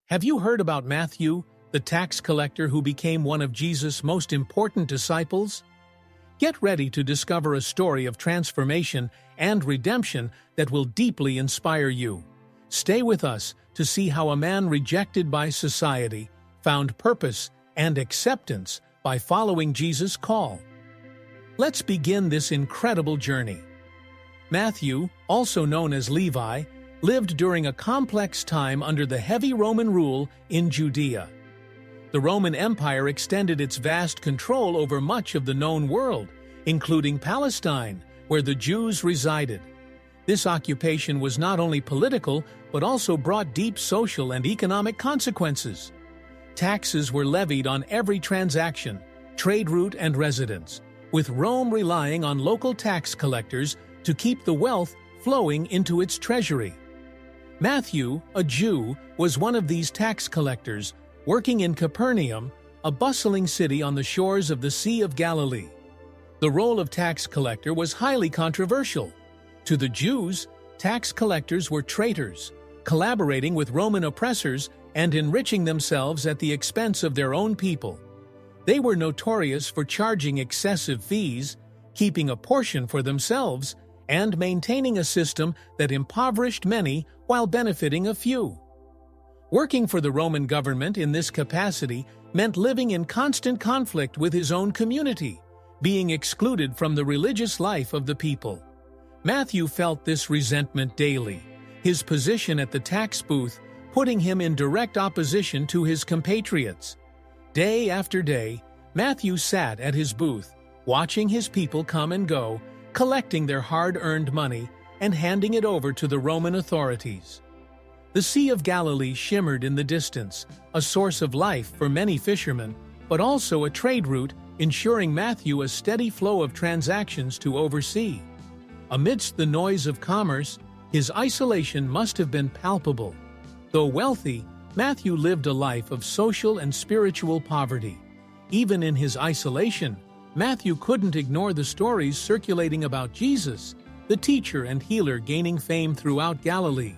Have you heard about Matthew, the tax collector who became one of Jesus' most important disciples? Get ready to discover a story of transformation and redemption that will deeply inspire you. Stay with us to see how a man rejected by society found purpose and acceptance by following Jesus' call. Let's begin this incredible journey. Matthew, also known as Levi, lived during a complex time under the heavy Roman rule in Judea. The Roman Empire extended its vast control over much of the known world, including Palestine, where the Jews resided. This occupation was not only political, but also brought deep social and economic consequences. Taxes were levied on every transaction, trade route, and residence, with Rome relying on local tax collectors to keep the wealth flowing into its treasury. Matthew, a Jew, was one of these tax collectors, working in Capernaum, a bustling city on the shores of the Sea of Galilee. The role of tax collector was highly controversial. To the Jews, tax collectors were traitors, collaborating with Roman oppressors and enriching themselves at the expense of their own people. They were notorious for charging excessive fees, keeping a portion for themselves, and maintaining a system that impoverished many while benefiting a few. Working for the Roman government in this capacity meant living in constant conflict with his own community, being excluded from the religious life of the people. Matthew felt this resentment daily, his position at the tax booth putting him in direct opposition to his compatriots. Day after day, Matthew sat at his booth, watching his people come and go, collecting their hard-earned money and handing it over to the Roman authorities. The Sea of Galilee shimmered in the distance, a source of life for many fishermen, but also a trade route ensuring Matthew a steady flow of transactions to oversee. Amidst the noise of commerce, his isolation must have been palpable. Though wealthy, Matthew lived a life of social and spiritual poverty. Even in his isolation, Matthew couldn't ignore the stories circulating about Jesus, the teacher and healer gaining fame throughout Galilee.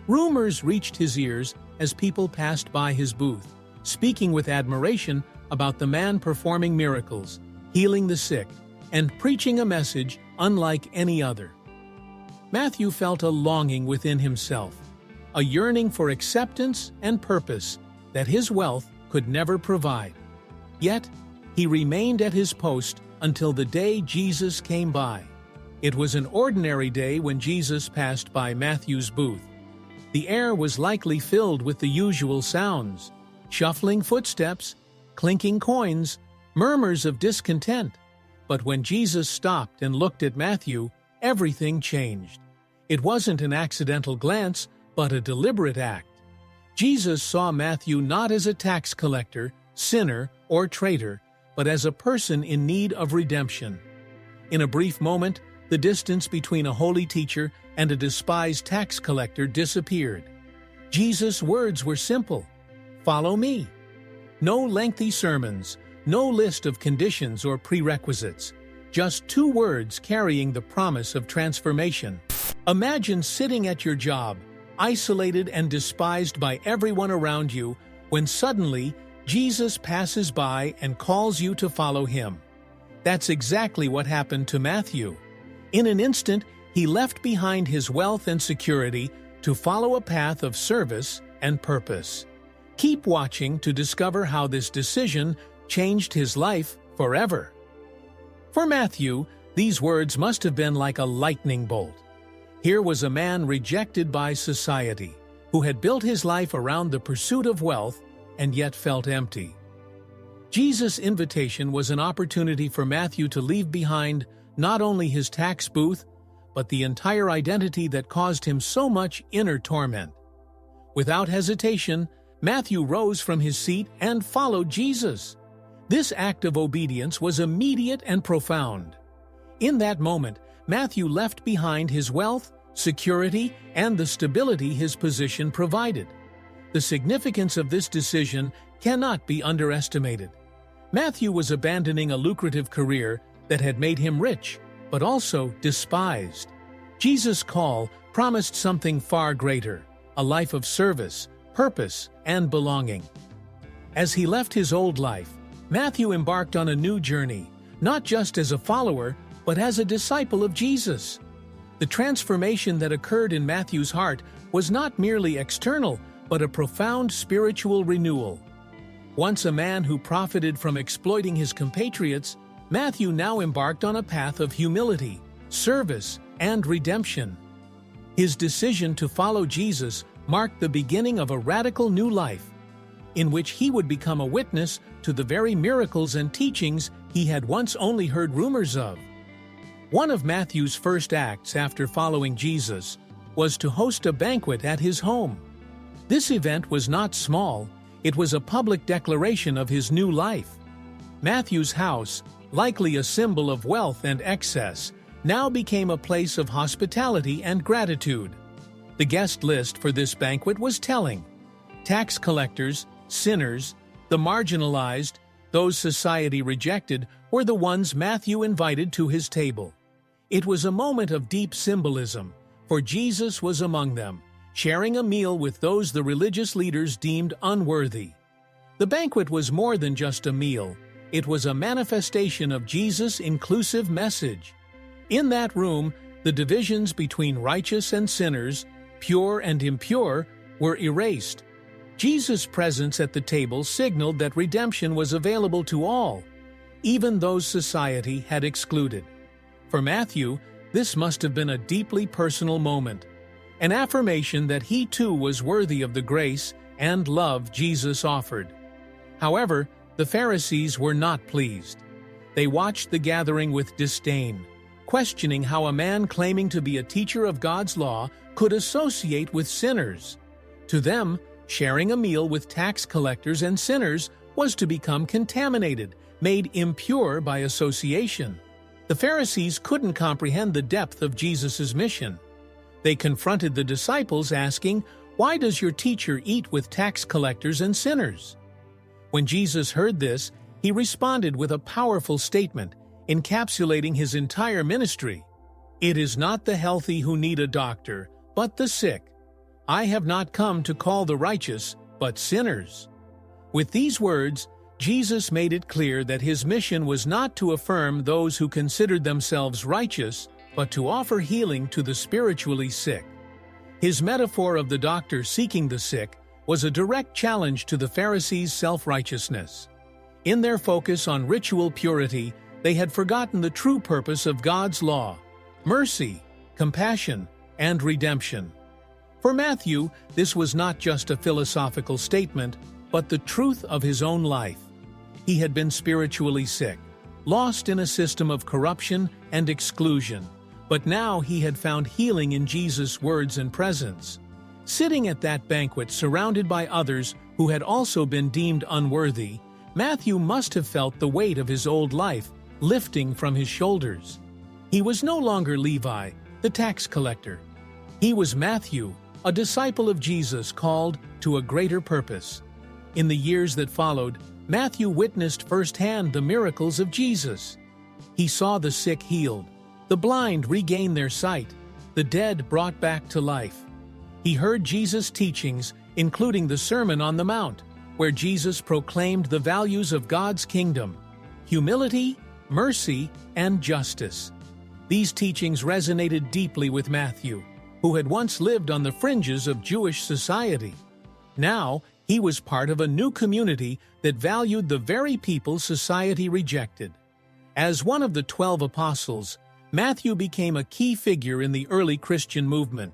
Rumors reached his ears as people passed by his booth, speaking with admiration about the man performing miracles, healing the sick, and preaching a message unlike any other. Matthew felt a longing within himself, a yearning for acceptance and purpose that his wealth could never provide. Yet, he remained at his post until the day Jesus came by. It was an ordinary day when Jesus passed by Matthew's booth. The air was likely filled with the usual sounds: shuffling footsteps, clinking coins, murmurs of discontent. But when Jesus stopped and looked at Matthew, everything changed. It wasn't an accidental glance, but a deliberate act. Jesus saw Matthew not as a tax collector, sinner, or traitor, but as a person in need of redemption. In a brief moment, the distance between a holy teacher and a despised tax collector disappeared. Jesus' words were simple: "Follow me." No lengthy sermons, no list of conditions or prerequisites, just two words carrying the promise of transformation. Imagine sitting at your job, isolated and despised by everyone around you, when suddenly Jesus passes by and calls you to follow him. That's exactly what happened to Matthew. In an instant, he left behind his wealth and security to follow a path of service and purpose. Keep watching to discover how this decision changed his life forever. For Matthew, these words must have been like a lightning bolt. Here was a man rejected by society, who had built his life around the pursuit of wealth and yet felt empty. Jesus' invitation was an opportunity for Matthew to leave behind not only his tax booth, but the entire identity that caused him so much inner torment. Without hesitation, Matthew rose from his seat and followed Jesus. This act of obedience was immediate and profound. In that moment, Matthew left behind his wealth, security, and the stability his position provided. The significance of this decision cannot be underestimated. Matthew was abandoning a lucrative career that had made him rich, but also despised. Jesus' call promised something far greater: a life of service, purpose, and belonging. As he left his old life, Matthew embarked on a new journey, not just as a follower, but as a disciple of Jesus. The transformation that occurred in Matthew's heart was not merely external, but a profound spiritual renewal. Once a man who profited from exploiting his compatriots, Matthew now embarked on a path of humility, service, and redemption. His decision to follow Jesus marked the beginning of a radical new life, in which he would become a witness to the very miracles and teachings he had once only heard rumors of. One of Matthew's first acts after following Jesus was to host a banquet at his home. This event was not small, it was a public declaration of his new life. Matthew's house, likely a symbol of wealth and excess, now became a place of hospitality and gratitude. The guest list for this banquet was telling. Tax collectors, sinners, the marginalized, those society rejected, were the ones Matthew invited to his table. It was a moment of deep symbolism, for Jesus was among them, sharing a meal with those the religious leaders deemed unworthy. The banquet was more than just a meal, it was a manifestation of Jesus' inclusive message. In that room, the divisions between righteous and sinners, pure and impure, were erased. Jesus' presence at the table signaled that redemption was available to all, even those society had excluded. For Matthew, this must have been a deeply personal moment, an affirmation that he too was worthy of the grace and love Jesus offered. However, the Pharisees were not pleased. They watched the gathering with disdain, questioning how a man claiming to be a teacher of God's law could associate with sinners. To them, sharing a meal with tax collectors and sinners was to become contaminated, made impure by association. The Pharisees couldn't comprehend the depth of Jesus' mission. They confronted the disciples asking, "Why does your teacher eat with tax collectors and sinners?" When Jesus heard this, he responded with a powerful statement, encapsulating his entire ministry. "It is not the healthy who need a doctor, but the sick. I have not come to call the righteous, but sinners." With these words, Jesus made it clear that his mission was not to affirm those who considered themselves righteous, but to offer healing to the spiritually sick. His metaphor of the doctor seeking the sick was a direct challenge to the Pharisees' self-righteousness. In their focus on ritual purity, they had forgotten the true purpose of God's law: mercy, compassion, and redemption. For Matthew, this was not just a philosophical statement, but the truth of his own life. He had been spiritually sick, lost in a system of corruption and exclusion, but now he had found healing in Jesus' words and presence. Sitting at that banquet surrounded by others who had also been deemed unworthy, Matthew must have felt the weight of his old life lifting from his shoulders. He was no longer Levi, the tax collector. He was Matthew, a disciple of Jesus called to a greater purpose. In the years that followed, Matthew witnessed firsthand the miracles of Jesus. He saw the sick healed, the blind regain their sight, the dead brought back to life. He heard Jesus' teachings, including the Sermon on the Mount, where Jesus proclaimed the values of God's kingdom: humility, mercy, and justice. These teachings resonated deeply with Matthew, who had once lived on the fringes of Jewish society. Now, he was part of a new community that valued the very people society rejected. As one of the 12 apostles, Matthew became a key figure in the early Christian movement.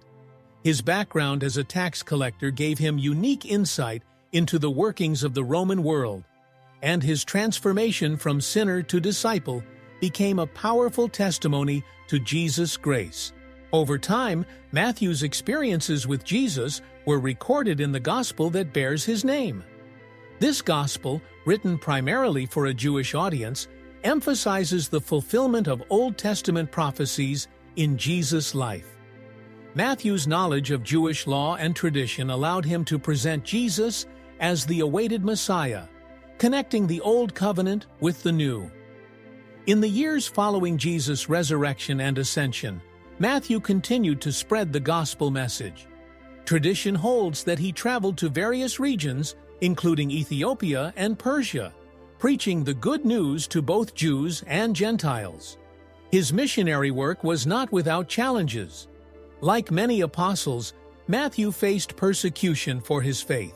His background as a tax collector gave him unique insight into the workings of the Roman world, and his transformation from sinner to disciple became a powerful testimony to Jesus' grace. Over time, Matthew's experiences with Jesus were recorded in the gospel that bears his name. This gospel, written primarily for a Jewish audience, emphasizes the fulfillment of Old Testament prophecies in Jesus' life. Matthew's knowledge of Jewish law and tradition allowed him to present Jesus as the awaited Messiah, connecting the Old Covenant with the New. In the years following Jesus' resurrection and ascension, Matthew continued to spread the gospel message. Tradition holds that he traveled to various regions, including Ethiopia and Persia, preaching the good news to both Jews and Gentiles. His missionary work was not without challenges. Like many apostles, Matthew faced persecution for his faith.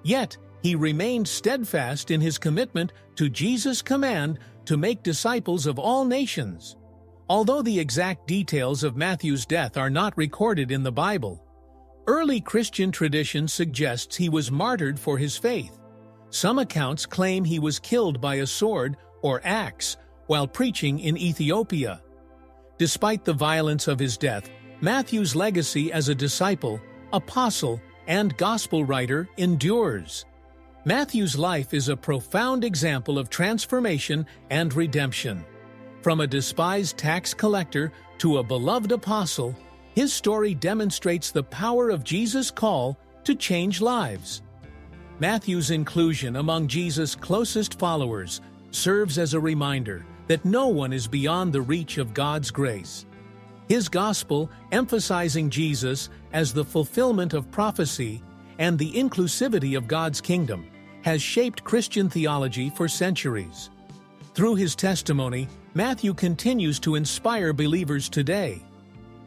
Yet, he remained steadfast in his commitment to Jesus' command to make disciples of all nations. Although the exact details of Matthew's death are not recorded in the Bible, early Christian tradition suggests he was martyred for his faith. Some accounts claim he was killed by a sword or axe while preaching in Ethiopia. Despite the violence of his death, Matthew's legacy as a disciple, apostle, and gospel writer endures. Matthew's life is a profound example of transformation and redemption. From a despised tax collector to a beloved apostle, his story demonstrates the power of Jesus' call to change lives. Matthew's inclusion among Jesus' closest followers serves as a reminder that no one is beyond the reach of God's grace. His gospel, emphasizing Jesus as the fulfillment of prophecy and the inclusivity of God's kingdom, has shaped Christian theology for centuries. Through his testimony, Matthew continues to inspire believers today.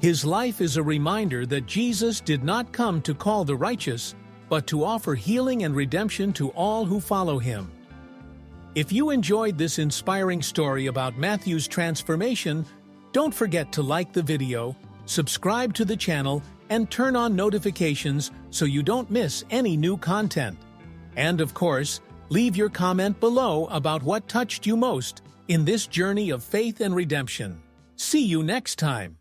His life is a reminder that Jesus did not come to call the righteous, but to offer healing and redemption to all who follow him. If you enjoyed this inspiring story about Matthew's transformation, don't forget to like the video, subscribe to the channel, and turn on notifications so you don't miss any new content. And of course, leave your comment below about what touched you most in this journey of faith and redemption. See you next time.